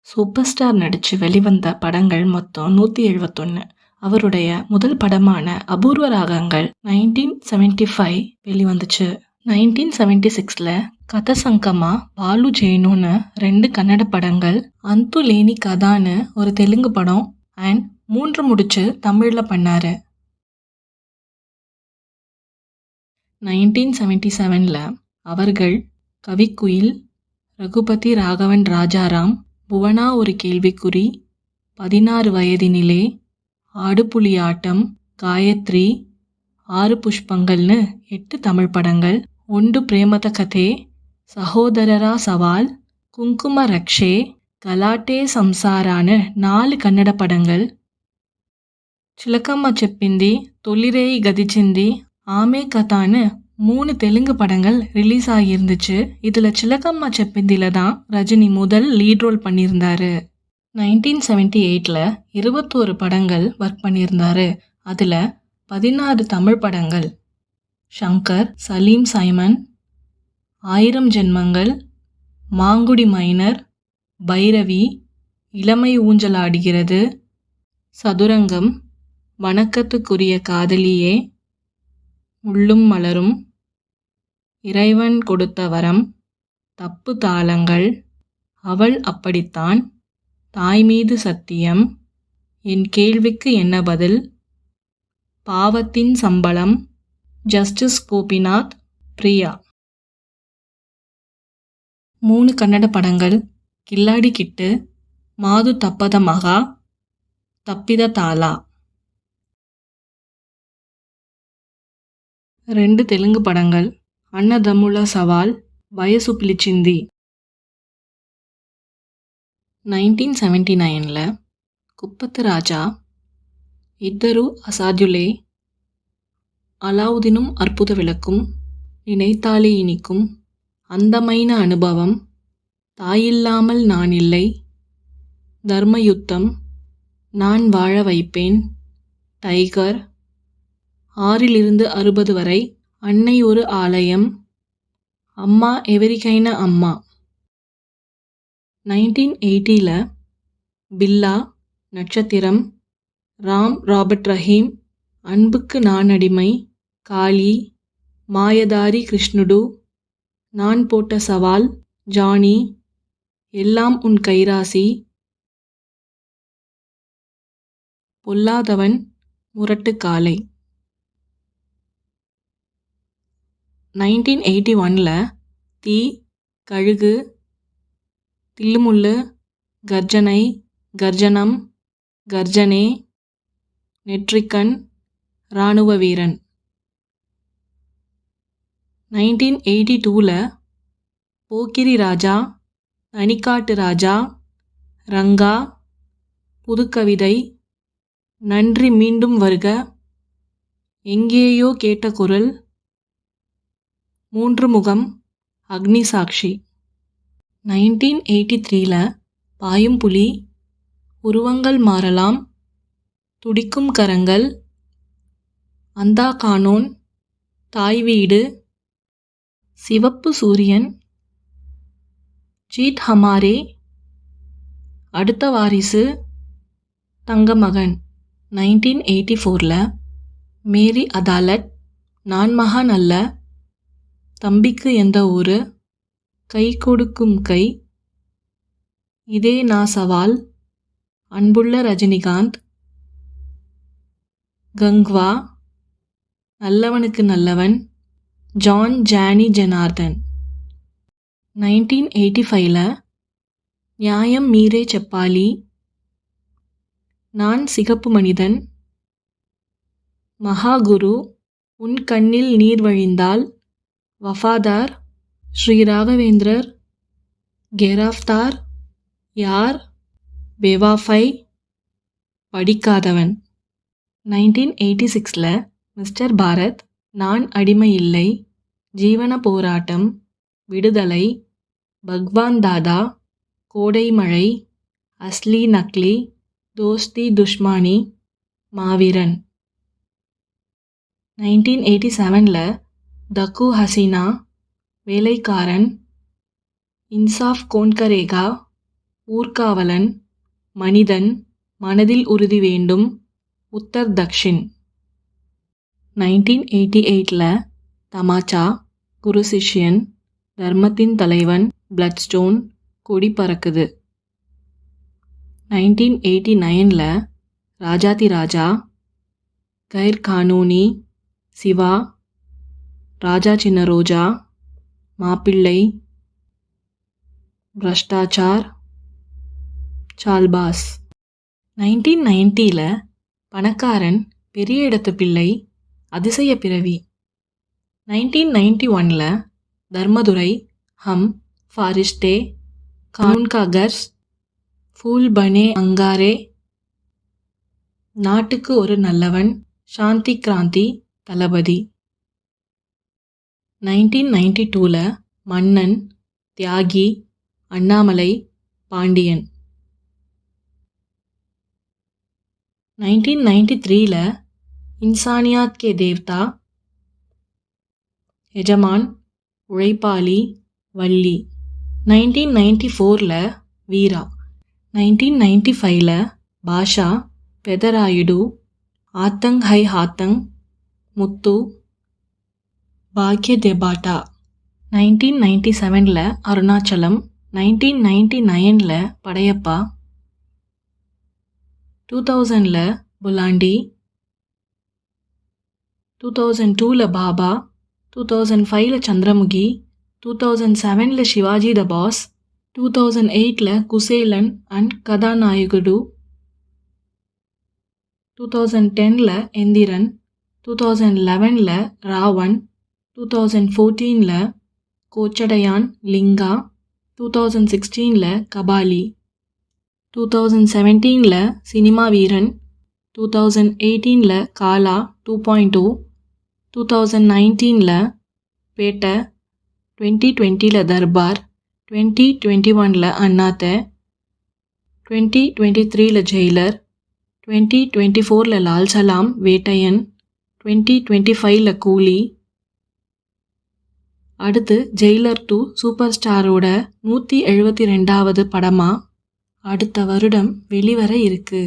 Super star நடிச்சு வெளிவந்த படங்கள் மொத்தம் 171. அவருடைய முதல் படமான அபூர்வ ராகங்கள் 1975 வெளிவந்துச்சு. 1976ல கதசங்கமா பாலு ஜெயனுன்னு 2 கன்னட படங்கள், அந்து லேனி கதான்னு ஒரு தெலுங்கு படம் அண்ட் 3 முடிச்சு தமிழ்ல பண்ணாரு. 1977ல அவர்கள் கவிக்குயில், ரகுபதி ராகவன் ராஜாராம், புவனா ஒரு கேள்விக்குறி, 16 வயதினிலே, ஆடுபுலி ஆட்டம், காயத்ரி, 6 புஷ்பங்கள்னு 8 தமிழ் படங்கள், ஒண்டு பிரேமத கதே, சகோதரரா சவால், குங்கும ரக்ஷே, கலாட்டே சம்சாரான்னு 4 கன்னட படங்கள், சிலக்கம்மா செப்பிந்தி, தொல்லிரேய் கதிச்சிந்தி, ஆமே கதான்னு 3 தெலுங்கு படங்கள் ரிலீஸ் ஆகியிருந்துச்சு. இதில் சிலக்கம்மா செப்பிந்தில தான் ரஜினி முதல் லீட் ரோல் பண்ணியிருந்தாரு. 1978ல 21 படங்கள் ஒர்க் பண்ணியிருந்தாரு. அதில் 16 தமிழ் படங்கள், ஷங்கர், சலீம் சைமன், 1000 ஜென்மங்கள், மாங்குடி மைனர், பைரவி, இளமை ஊஞ்சலாடுகிறது, சதுரங்கம், வணக்கத்துக்குரிய காதலியே, முள்ளும் மலரும், இறைவன் கொடுத்த வரம், தப்பு தாளங்கள், அவள் அப்படித்தான், தாய் மீது சத்தியம், என் கேள்விக்கு என்ன பதில், பாவத்தின் சம்பளம், ஜஸ்டிஸ் கோபிநாத், பிரியா. 3 கன்னட படங்கள், கில்லாடி கிட்டு, மாது தப்பத மகா, தப்பித தாலா. 2 தெலுங்கு படங்கள், அன்னதம்முல சவால், வயசு பிலிச்சிந்தி. 1979ல కుప్పతి రాజా, ఇద్దరు అసాధ్యులే, అలావుద్దీനും అద్భుత విளக்கும், நினைத்தாலே இனிக்கும், అందమైన అనుభవం, தாயில்லாமல் நான் இல்லை, தர்மயுத்தம், நான் வாழ வைப்பேன், டைகர், 6லிருந்து 60 வரை, அன்னை ஒரு ஆலயம், அம்மா ఎవరికైనా అమ్మ. 1980ல பில்லா, நட்சத்திரம், ராம் ராபர்ட் ரஹீம், அன்புக்கு நான் அடிமை, காளி, மாயதாரி கிருஷ்ணுடு, நான் போட்ட சவால், ஜானி, எல்லாம் உன் கைராசி, பொல்லாதவன், முரட்டு காளை. 1981ல தீ, கழுகு, தில்லுமுல்லு, கர்ஜனை, கர்ஜனம், கர்ஜனே, நெற்றிக்கண், இராணுவ வீரன். 1982ல போக்கிரி ராஜா, தனிக்காட்டு ராஜா, ரங்கா, புதுக்கவிதை, நன்றி மீண்டும் வருக, எங்கேயோ கேட்ட குரல், 3 முகம், அக்னி சாக்ஷி. 1983ல பாயும் புலி, உருவங்கள் மாறலாம், துடிக்கும் கரங்கள், அந்தா கானோன், தாய் வீடு, சிவப்பு சூரியன், ஜீத் ஹமாரே, அடுத்த வாரிசு, தங்கமகன். 1984ல மேரி அதாலத், நான் மகான் அல்ல, தம்பிக்கு எந்த ஊரு, கை கொடுக்கும் கை, இதே நான் சவால், அன்புள்ள ரஜினிகாந்த், கங்வா, நல்லவனுக்கு நல்லவன், ஜான் ஜானி ஜனார்தன். 1985ல நியாயம் மீரே செப்பாலி, நான் சிகப்பு மனிதன், மகாகுரு, உன் கண்ணில் நீர் வழிந்தால், வஃபாதார், ஸ்ரீ ராகவேந்திரர், கெராஃப்தார், யார், பேவாஃபை, படிக்காதவன். 1986ல மிஸ்டர் பாரத், நான் அடிமை இல்லை, ஜீவன போராட்டம், விடுதலை, பக்வான் தாதா, கோடை மழை, அஸ்லி நக்லி, தோஸ்தி துஷ்மானி, மாவீரன். 1987ல தக்கு ஹசீனா, வேலைக்காரன், இன்சாஃப் கோன் கரேகா, ஊர்காவலன், மனிதன், மனதில் உறுதி வேண்டும், உத்தர் தக்ஷின். 1988ல் தமாச்சா, குரு சிஷ்யன், தர்மத்தின் தலைவன், பிளட்ஸ்டோன், கொடி பறக்குது. 1989ல் ராஜாதி ராஜா, கைர் கானூனி, சிவா, ராஜா சின்ன ரோஜா, மாப்பிள்ளை, பிரஷ்டாச்சார், சால்பாஸ். 1990ல் பணக்காரன், பெரிய இடத்து பிள்ளை, அதிசய பிறவி. 1991ல் தர்மதுரை, ஹம், ஃபாரிஸ்டே, கான் கா கர்ஸ், ஃபூல் பனே அங்காரே, நாட்டுக்கு ஒரு நல்லவன், சாந்தி கிராந்தி, தளபதி. 1992ல் மன்னன், தியாகி, அண்ணாமலை, பாண்டியன். 1993ல் இன்சானியாத் கே தேவ்தா, எஜமான், உழைப்பாளி, வள்ளி. 1994ல் வீரா. 1995ல் பாஷா, பெதராயுடு, ஆத்தங் ஹை ஹாத்தங், முத்து, பாக்ய தெபாட்டா. 1997ல் அருணாச்சலம். 1999ல் படையப்பா. 2000ல் புலாண்டி. 2002ல் பாபா. 2005ல் சந்திரமுகி. 2007ல் சிவாஜி த பாஸ். 2008ல் குசேலன் அண்ட் கதாநாயகுடு. 2010ல் எந்திரன். 2011ல் ராவன். 2014ல் கோச்சடையான், லிங்கா. 2016ல் கபாலி. 2017ல் சினிமா வீரன். 2018ல் காலா 2.0. 2019ல் பேட்ட. 2020ல் தர்பார். 2021ல் அண்ணாத்த. 2023ல் ஜெயிலர். 2024ல் லால் சலாம், வேட்டையன். 2025ல் கூலி. அடுத்து ஜெயிலர் 2 சூப்பர் ஸ்டாரோட 172வது படமா அடுத்த வருடம் வெளிவர இருக்கு.